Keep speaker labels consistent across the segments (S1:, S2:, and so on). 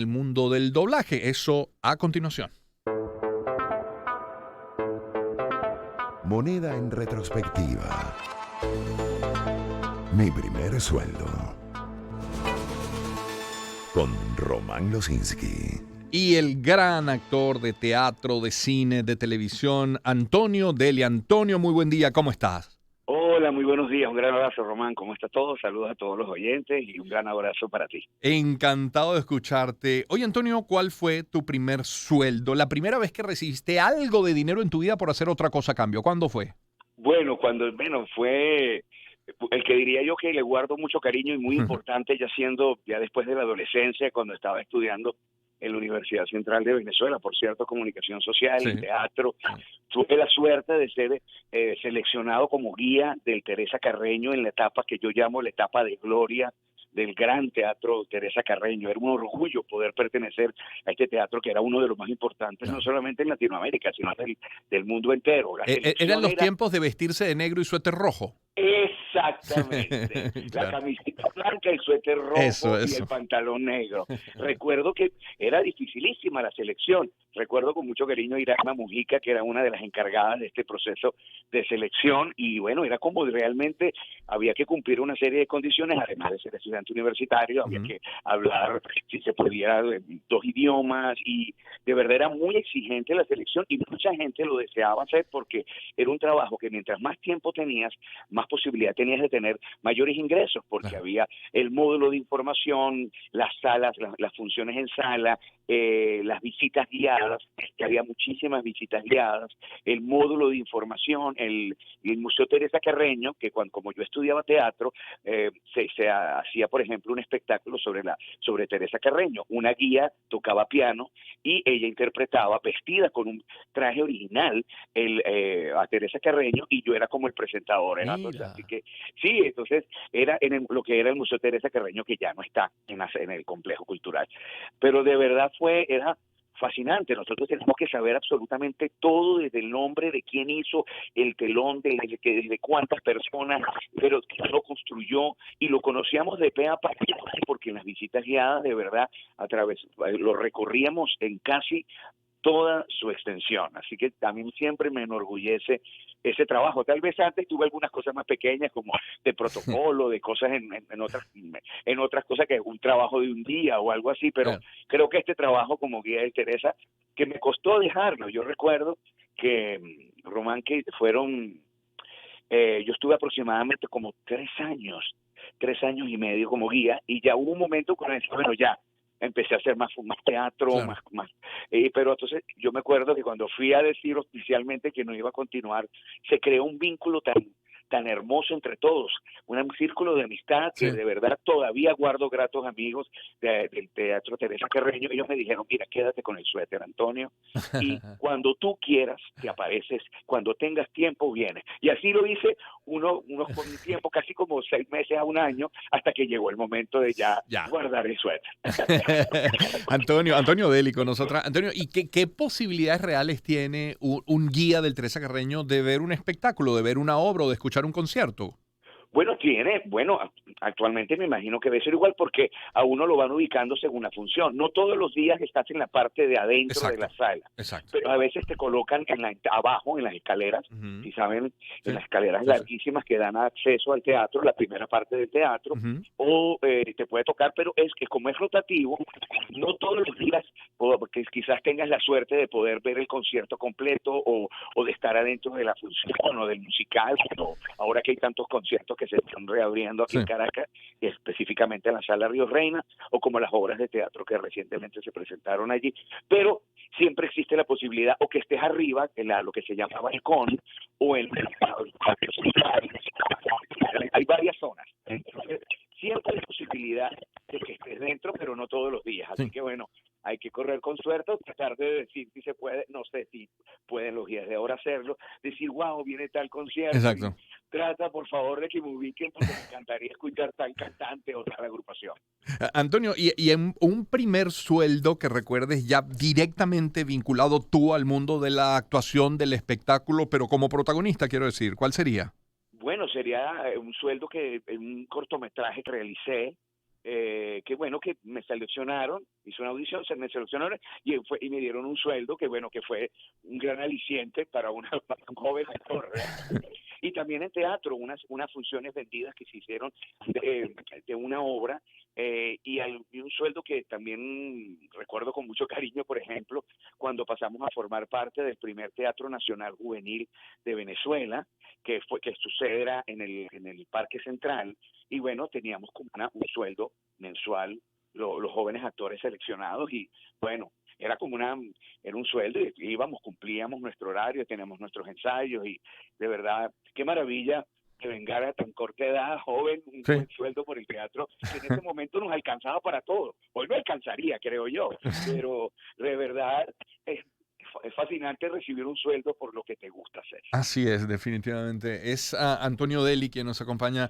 S1: el mundo del doblaje. Eso a continuación.
S2: Moneda en retrospectiva. Mi primer sueldo. Con Román Losinski.
S1: Y el gran actor de teatro, de cine, de televisión, Antonio Deli. Antonio, muy buen día, ¿cómo estás?
S3: Hola, muy buenos días. Un gran abrazo, Román. ¿Cómo está todo? Saludos a todos los oyentes y un gran abrazo para ti.
S1: Encantado de escucharte. Oye, Antonio, ¿cuál fue tu primer sueldo? La primera vez que recibiste algo de dinero en tu vida por hacer otra cosa a cambio. ¿Cuándo fue?
S3: Bueno, fue el que diría yo que le guardo mucho cariño y muy importante ya después de la adolescencia, cuando estaba estudiando en la Universidad Central de Venezuela, por cierto, comunicación social
S1: Sí,
S3: y teatro.
S1: sí.
S3: Tuve la suerte de ser seleccionado como guía del Teresa Carreño en la etapa que yo llamo la etapa de gloria del gran teatro Teresa Carreño. Era un orgullo poder pertenecer a este teatro que era uno de los más importantes, no
S1: Claro.
S3: solamente en Latinoamérica, sino del mundo entero. La
S1: Eran
S3: selección
S1: los
S3: era
S1: tiempos de vestirse de negro y suéter rojo.
S3: exactamente la
S1: Claro.
S3: camiseta blanca, el suéter rojo y el
S1: Eso.
S3: pantalón negro. Recuerdo que era dificilísima la selección. Recuerdo con mucho cariño a Irana Mujica, que era una de las encargadas de este proceso de selección, y bueno, era como realmente había que cumplir una serie de condiciones, además de ser estudiante universitario, había
S1: Ujú.
S3: que hablar, si se podía, dos idiomas, y de verdad era muy exigente la selección, y mucha gente lo deseaba hacer porque era un trabajo que mientras más tiempo tenías, más posibilidad tenías de tener mayores ingresos, porque
S1: Claro.
S3: había el módulo de información, las salas, las funciones en sala, las visitas guiadas, que había muchísimas visitas guiadas, el módulo de información, el Museo Teresa Carreño, que como yo estudiaba teatro, se hacía, por ejemplo, un espectáculo sobre Teresa Carreño. Una guía tocaba piano y ella interpretaba, vestida con un traje original, a Teresa Carreño, y yo era como el presentador. Así
S1: Mira.
S3: que sí, entonces era lo que era el Museo Teresa Carreño, que ya no está en el complejo cultural. Pero de verdad era fascinante. Nosotros tenemos que saber absolutamente todo, desde el nombre de quién hizo el telón, desde cuántas personas, pero quién lo construyó, y lo conocíamos de pe a pa, porque en las visitas guiadas de verdad lo recorríamos en casi toda su extensión. Así que también siempre me enorgullece ese trabajo. Tal vez antes tuve algunas cosas más pequeñas, como de protocolo, de cosas en otras cosas, que es un trabajo de un día o algo así, pero
S1: Claro.
S3: creo que este trabajo como guía de Teresa, que me costó dejarlo. Yo recuerdo que, Román, que yo estuve aproximadamente como 3 años y medio como guía, y ya hubo un momento cuando dije, bueno, ya empecé a hacer más teatro,
S1: Claro.
S3: pero entonces yo me acuerdo que cuando fui a decir oficialmente que no iba a continuar, se creó un vínculo tan hermoso entre todos, un círculo de amistad que
S1: Sí.
S3: de verdad todavía guardo gratos amigos del Teatro Teresa Carreño. Ellos me dijeron, mira, quédate con el suéter, Antonio, y cuando tú quieras te apareces, cuando tengas tiempo vienes. Y así lo hice con un tiempo, casi como 6 meses a un año, hasta que llegó el momento de ya
S1: Ya.
S3: guardar el suéter.
S1: Antonio Deli con nosotras. Antonio, ¿y qué posibilidades reales tiene un guía del Teresa Carreño de ver un espectáculo, de ver una obra o de escuchar un concierto?
S3: Actualmente me imagino que debe ser igual, porque a uno lo van ubicando según la función. No todos los días estás en la parte de adentro de
S1: Exacto,
S3: la sala,
S1: exacto.
S3: pero a veces te colocan abajo, en las escaleras,
S1: Ujú.
S3: si saben,
S1: Sí,
S3: en las escaleras
S1: sí, sí.
S3: larguísimas que dan acceso al teatro, la primera parte del teatro,
S1: Ujú.
S3: o te puede tocar, pero es que como es rotativo, no todos los días, porque quizás tengas la suerte de poder ver el concierto completo, o de estar adentro de la función o del musical, o ahora que hay tantos conciertos que se están reabriendo aquí
S1: Sí.
S3: en Caracas, específicamente en la Sala Río Reina, o como las obras de teatro que recientemente se presentaron allí. Pero siempre existe la posibilidad, o que estés arriba, lo que se llama balcón, o en hay varias zonas. Entonces, siempre hay posibilidad de que estés dentro, pero no todos los días. Así
S1: Sí.
S3: que bueno, hay que correr con suerte, tratar de decir si se puede, no sé si pueden los días de ahora hacerlo, decir, wow, viene tal concierto, y
S1: Exacto.
S3: trata por favor de que me ubiquen, porque me encantaría escuchar tal cantante o tal agrupación.
S1: Antonio, y en un primer sueldo que recuerdes ya directamente vinculado tú al mundo de la actuación, del espectáculo, pero como protagonista, quiero decir, ¿cuál sería?
S3: Bueno, sería un sueldo que en un cortometraje que realicé, que bueno, que me seleccionaron, hice una audición, se me seleccionaron y me dieron un sueldo que bueno, que fue un gran aliciente para, para un joven actor, ¿verdad? Y también en teatro, unas funciones vendidas que se hicieron de una obra, y un sueldo que también recuerdo con mucho cariño, por ejemplo, cuando pasamos a formar parte del primer Teatro Nacional Juvenil de Venezuela, que sucederá en el Parque Central, y bueno, teníamos como un sueldo mensual, los jóvenes actores seleccionados, y bueno, era un sueldo, y íbamos, cumplíamos nuestro horario, teníamos nuestros ensayos, y de verdad, qué maravilla que vengara a tan corta edad, joven, un
S1: Sí.
S3: buen sueldo por el teatro, que en ese momento nos alcanzaba para todo. Hoy no alcanzaría, creo yo, pero de verdad es fascinante recibir un sueldo por lo que te gusta hacer.
S1: Así es, definitivamente. Es Antonio Deli quien nos acompaña.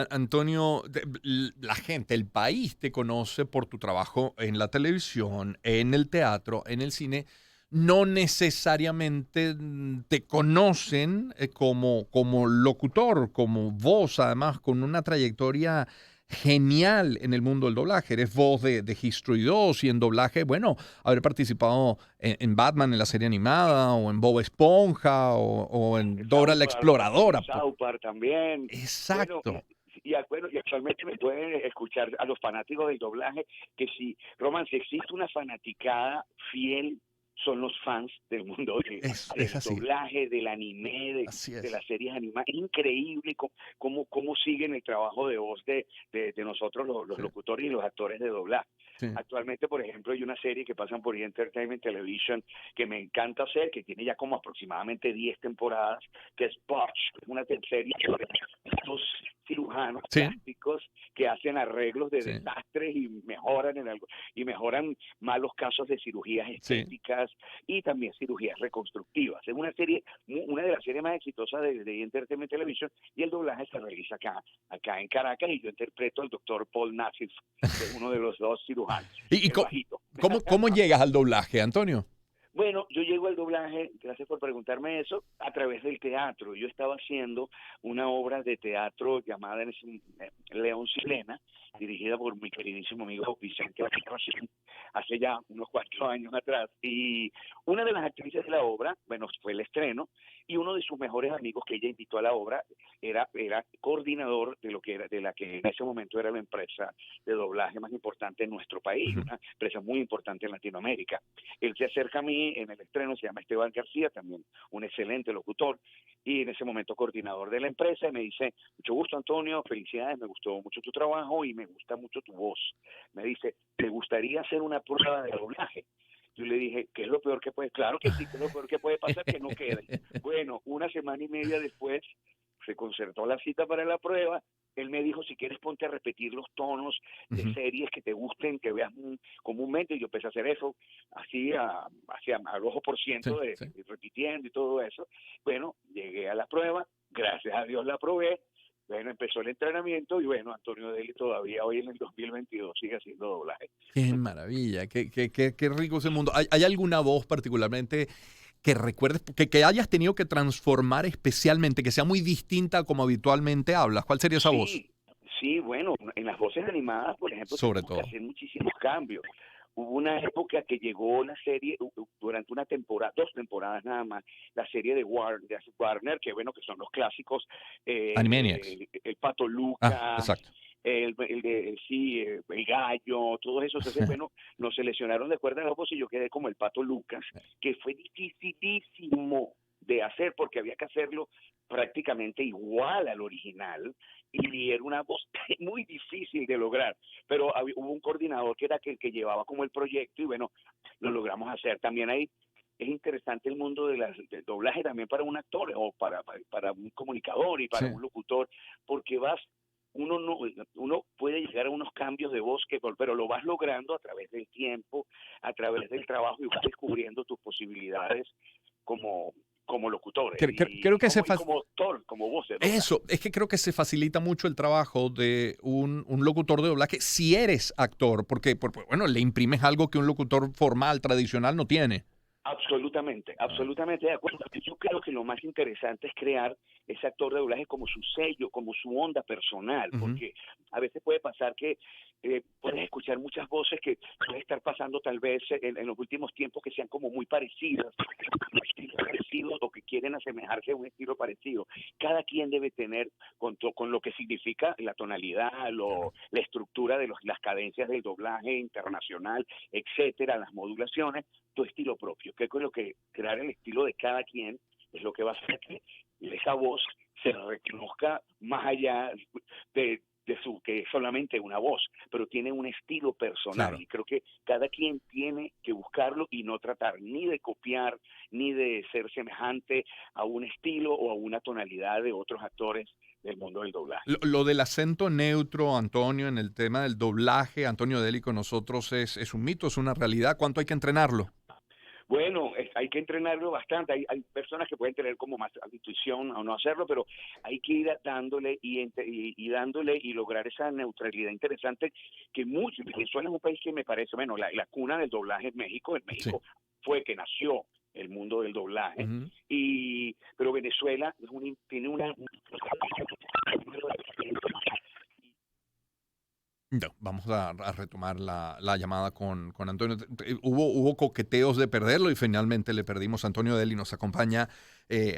S1: Antonio, la gente, el país te conoce por tu trabajo en la televisión, en el teatro, en el cine. No necesariamente te conocen como locutor, como voz, además, con una trayectoria genial en el mundo del doblaje. Eres voz de History 2 y en doblaje, bueno, haber participado en Batman, en la serie animada, o en Bob Esponja, o en Dora la Exploradora.
S3: South Park también. Bueno,
S1: Exacto.
S3: bueno, y actualmente me pueden escuchar a los fanáticos del doblaje, que si, Roman, si existe una fanaticada fiel, son los fans del mundo
S1: Es
S3: del
S1: así.
S3: doblaje, del anime,
S1: Así
S3: de
S1: es.
S3: las series animadas. Es increíble cómo siguen el trabajo de voz de nosotros, los
S1: Sí,
S3: locutores y los actores de doblaje.
S1: sí,
S3: Actualmente, por ejemplo, hay una serie que pasan por Entertainment Television que me encanta hacer, que tiene ya como aproximadamente 10 temporadas, que es Botch, que es una serie sobre estos cirujanos
S1: sí,
S3: plásticos que hacen arreglos de
S1: sí,
S3: desastres y mejoran malos casos de cirugías
S1: sí.
S3: estéticas y también cirugías reconstructivas. Es una serie, una de las series más exitosas de Entertainment Television, y el doblaje se realiza acá en Caracas, y yo interpreto al doctor Paul Nassif, que es uno de los dos cirujanos,
S1: ¿Y
S3: el bajito.
S1: cómo llegas al doblaje, Antonio?
S3: Bueno, yo llego al doblaje, gracias por preguntarme eso, a través del teatro. Yo estaba haciendo una obra de teatro llamada León Silena, dirigida por mi queridísimo amigo Vicente Racine, hace ya unos 4 años atrás. Y una de las actrices de la obra, bueno, fue el estreno, y uno de sus mejores amigos que ella invitó a la obra era coordinador de la que en ese momento era la empresa de doblaje más importante en nuestro país,
S1: Ujú.
S3: una empresa muy importante en Latinoamérica. Él se acerca a mí en el estreno, se llama Esteban García, también un excelente locutor, y en ese momento coordinador de la empresa, y me dice: mucho gusto, Antonio, felicidades, me gustó mucho tu trabajo y me gusta mucho tu voz. Me dice: ¿te gustaría hacer una prueba de doblaje? Yo le dije: ¿qué es lo peor que puede? Claro que sí, que es lo peor que puede pasar, que no quede. Bueno, una semana y media después se concertó la cita para la prueba. Él me dijo: si quieres, ponte a repetir los tonos de
S1: Ujú.
S3: series que te gusten, que veas comúnmente. Y yo empecé a hacer eso, así al ojo por
S1: Sí,
S3: ciento,
S1: sí.
S3: repitiendo y todo eso. Bueno, llegué a la prueba, gracias a Dios la aprobé. Bueno, empezó el entrenamiento, y bueno, Antonio Deli todavía hoy en el 2022 sigue haciendo doblaje.
S1: Qué maravilla, qué rico ese mundo. ¿Hay alguna voz particularmente que recuerdes, que hayas tenido que transformar especialmente, que sea muy distinta a como habitualmente hablas? ¿Cuál sería esa voz?
S3: Sí, sí, bueno, en las voces animadas, por ejemplo,
S1: Sobre
S3: tuvimos que
S1: todo.
S3: hacer muchísimos cambios. Hubo una época que llegó la serie, durante una temporada, 2 temporadas nada más, la serie de Warner, que bueno, que son los clásicos,
S1: Animaniacs.
S3: el Pato
S1: Ah,
S3: Lucas,
S1: exacto.
S3: el gallo, todos esos. Entonces, bueno, nos seleccionaron de acuerdo a la voz, y yo quedé como el Pato Lucas, que fue dificilísimo de hacer, porque había que hacerlo prácticamente igual al original, y era una voz muy difícil de lograr, pero hubo un coordinador que era el que llevaba como el proyecto, y bueno, lo logramos hacer. También ahí es interesante el mundo del doblaje también para un actor, o para un comunicador y para
S1: Sí.
S3: un locutor, porque uno puede llegar a unos cambios de voz, pero lo vas logrando a través del tiempo, a través del trabajo, y vas descubriendo tus posibilidades como locutor,
S1: Creo que
S3: y como actor, como voz de doblaje.
S1: eso, es que creo que se facilita mucho el trabajo de un locutor de doblaje si eres actor, porque, bueno, le imprimes algo que un locutor formal, tradicional no tiene.
S3: Absolutamente,
S1: Ah,
S3: absolutamente de acuerdo. Yo creo que lo más interesante es crear ese actor de doblaje como su sello, como su onda personal,
S1: Ujú.
S3: porque a veces puede pasar que puedes escuchar muchas voces que puede estar pasando tal vez en los últimos tiempos que sean como muy parecidas, estilos parecidos o que quieren asemejarse a un estilo parecido. Cada quien debe tener con lo que significa la tonalidad,
S1: Claro.
S3: la estructura de las cadencias del doblaje internacional, etcétera, las modulaciones, tu estilo propio, que es lo que crear el estilo de cada quien es lo que va a hacer que esa voz se reconozca más allá de su que es solamente una voz, pero tiene un estilo personal
S1: Claro.
S3: y creo que cada quien tiene que buscarlo y no tratar ni de copiar ni de ser semejante a un estilo o a una tonalidad de otros actores del mundo del doblaje.
S1: Lo del acento neutro, Antonio, en el tema del doblaje, Antonio Deli con nosotros es un mito, es una realidad. ¿Cuánto hay que entrenarlo?
S3: Bueno, hay que entrenarlo bastante. Hay personas que pueden tener como más intuición o no hacerlo, pero hay que ir dándole y dándole y lograr esa neutralidad interesante que mucho. Venezuela es un país que me parece, bueno, la cuna del doblaje es México. En
S1: Sí.
S3: México fue que nació el mundo del doblaje,
S1: Ujú.
S3: pero Venezuela tiene una.
S1: No, vamos a retomar la llamada con Antonio. Hubo coqueteos de perderlo y finalmente le perdimos. Antonio Deli nos acompaña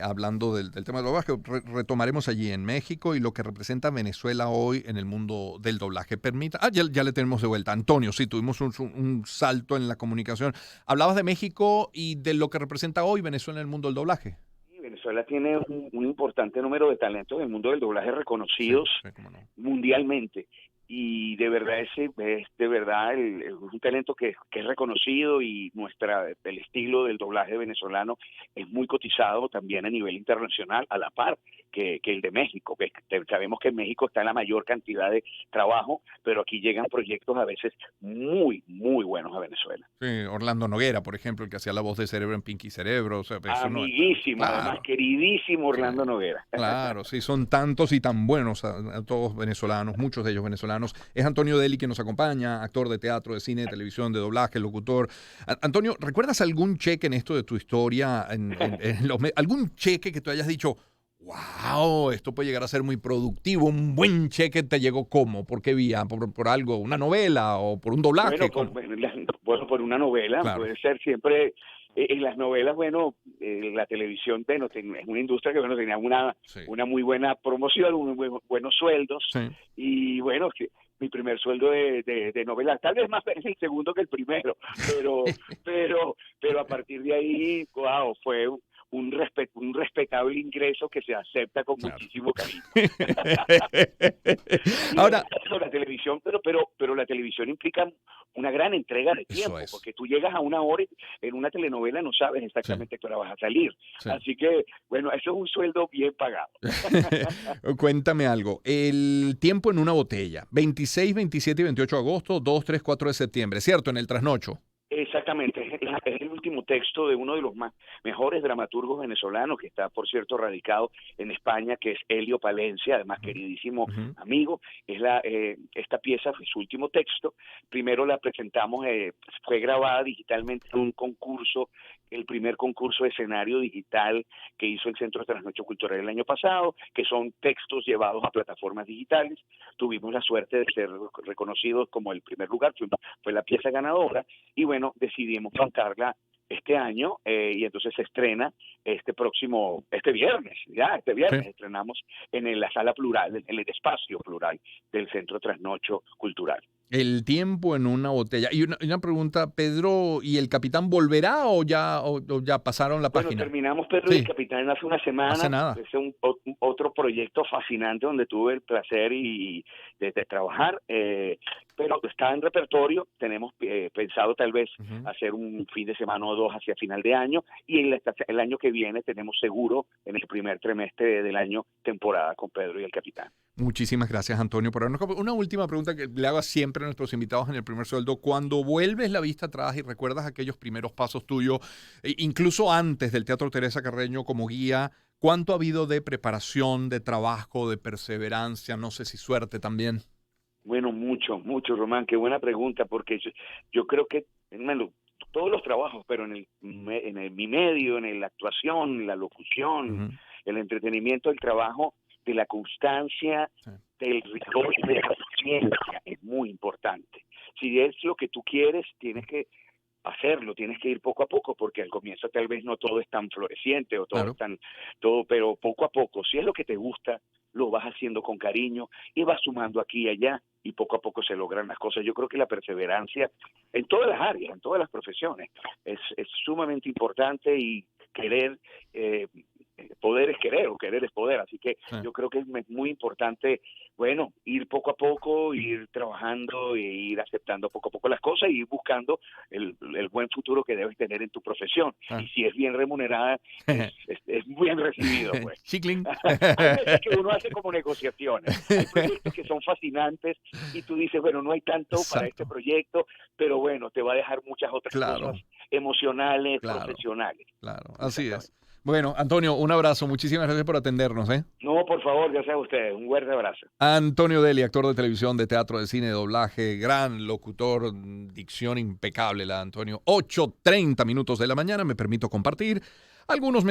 S1: hablando del tema del doblaje. Retomaremos allí en México y lo que representa Venezuela hoy en el mundo del doblaje. Ya le tenemos de vuelta. Antonio, sí, tuvimos un salto en la comunicación. Hablabas de México y de lo que representa hoy Venezuela en el mundo del doblaje.
S3: Venezuela tiene un importante número de talentos en el mundo del doblaje
S1: Sí,
S3: reconocidos
S1: sí, cómo no.
S3: mundialmente y de verdad ese es de verdad un talento que es reconocido y el estilo del doblaje venezolano es muy cotizado también a nivel internacional a la par que el de México, que sabemos que en México está la mayor cantidad de trabajo, pero aquí llegan proyectos a veces muy buenos a Venezuela.
S1: Sí, Orlando Noguera, por ejemplo, el que hacía la voz de Cerebro en Pinky Cerebro. O sea, eso no está.
S3: Amiguísimo, además
S1: Claro.
S3: queridísimo
S1: Sí,
S3: Orlando Noguera.
S1: claro, sí, son tantos y tan buenos a todos venezolanos, muchos de ellos venezolanos. Es Antonio Deli quien nos acompaña, actor de teatro, de cine, de televisión, de doblaje, locutor. Antonio, ¿recuerdas algún cheque en esto de tu historia, algún cheque que tú hayas dicho, wow, esto puede llegar a ser muy productivo, un buen cheque te llegó cómo? ¿Por qué vía? ¿Por algo, una novela o por un doblaje?
S3: Bueno,
S1: ¿Cómo?
S3: por una novela,
S1: Claro,
S3: puede ser siempre. En las novelas, bueno, la televisión, bueno, es una industria que, bueno, tenía
S1: sí,
S3: una muy buena promoción, buenos sueldos,
S1: sí.
S3: y bueno, que mi primer sueldo de novela, tal vez más es el segundo que el primero, pero, pero a partir de ahí, wow, fue un respetable ingreso que se acepta con
S1: Claro.
S3: muchísimo cariño. Y es
S1: Ahora,
S3: eso, la televisión, pero la televisión implica una gran entrega de
S1: eso
S3: tiempo,
S1: es.
S3: porque tú llegas a una hora y en una telenovela no sabes
S1: Sí,
S3: exactamente a qué hora vas a salir.
S1: sí.
S3: Así que, bueno, eso es un sueldo bien pagado.
S1: Cuéntame algo. El tiempo en una botella. 26, 27 y 28 de agosto, 2, 3, 4 de septiembre, ¿cierto? En el trasnocho.
S3: Exactamente, es el último texto de uno de los mejores dramaturgos venezolanos, que está, por cierto, radicado en España, que es Elio Palencia, además
S1: Ujú,
S3: queridísimo
S1: ujú.
S3: amigo. Esta pieza fue su último texto. Primero la presentamos, fue grabada digitalmente en un concurso, el primer concurso de escenario digital que hizo el Centro de Trasnocho Cultural el año pasado, que son textos llevados a plataformas digitales. Tuvimos la suerte de ser reconocidos como el primer lugar, fue la pieza ganadora, y bueno, decidimos cantarla este año y entonces se estrena este viernes
S1: Sí.
S3: estrenamos en la sala plural, en el espacio plural del Centro Trasnocho Cultural.
S1: El tiempo en una botella. Y una pregunta, Pedro, ¿y el capitán volverá o ya pasaron la
S3: Bueno,
S1: página?
S3: terminamos Pedro y el
S1: Sí,
S3: Capitán hace una
S1: hace
S3: semana.
S1: nada.
S3: Es otro proyecto fascinante donde tuve el placer de trabajar, pero está en repertorio. Tenemos pensado tal vez
S1: Ujú.
S3: hacer un fin de semana o dos hacia final de año y el año que viene tenemos seguro en el primer trimestre del año temporada con Pedro y el Capitán.
S1: Muchísimas gracias, Antonio, por habernos. Una última pregunta que le hago siempre a nuestros invitados en el primer sueldo. Cuando vuelves la vista atrás y recuerdas aquellos primeros pasos tuyos, incluso antes del Teatro Teresa Carreño como guía, ¿cuánto ha habido de preparación, de trabajo, de perseverancia? No sé si suerte también.
S3: Bueno, mucho, Román, qué buena pregunta, porque yo creo que, hermano, todos los trabajos, pero mi medio, en la actuación, en la locución,
S1: Ujú.
S3: el entretenimiento, el trabajo de la constancia,
S1: Sí.
S3: del rigor y de la paciencia es muy importante. Si es lo que tú quieres, tienes que hacerlo, tienes que ir poco a poco, porque al comienzo tal vez no todo es tan floreciente o todo
S1: Claro.
S3: es tan, todo, pero poco a poco, si es lo que te gusta, lo vas haciendo con cariño y vas sumando aquí y allá y poco a poco se logran las cosas. Yo creo que la perseverancia en todas las áreas, en todas las profesiones, es sumamente importante y querer, poder es querer o querer es poder, así que
S1: Sí.
S3: yo creo que es muy importante, bueno, ir poco a poco, ir trabajando e ir aceptando poco a poco las cosas y ir buscando el buen futuro que debes tener en tu profesión.
S1: Ah.
S3: Y si es bien remunerada, es bien recibido, pues.
S1: Chiclin.
S3: Hay veces que uno hace como negociaciones. Hay proyectos que son fascinantes y tú dices, bueno, no hay tanto para este
S1: Exacto.
S3: proyecto, pero bueno, te va a dejar muchas otras
S1: Claro.
S3: cosas emocionales,
S1: Claro.
S3: profesionales.
S1: Claro, así es.
S3: Exactamente.
S1: Bueno, Antonio, un abrazo. Muchísimas gracias por atendernos, ¿eh?
S3: No, por favor, ya sea ustedes. Un fuerte abrazo.
S1: Antonio Deli, actor de televisión, de teatro, de cine, de doblaje, gran locutor, dicción impecable la Antonio. 8:30 minutos de la mañana, me permito compartir algunos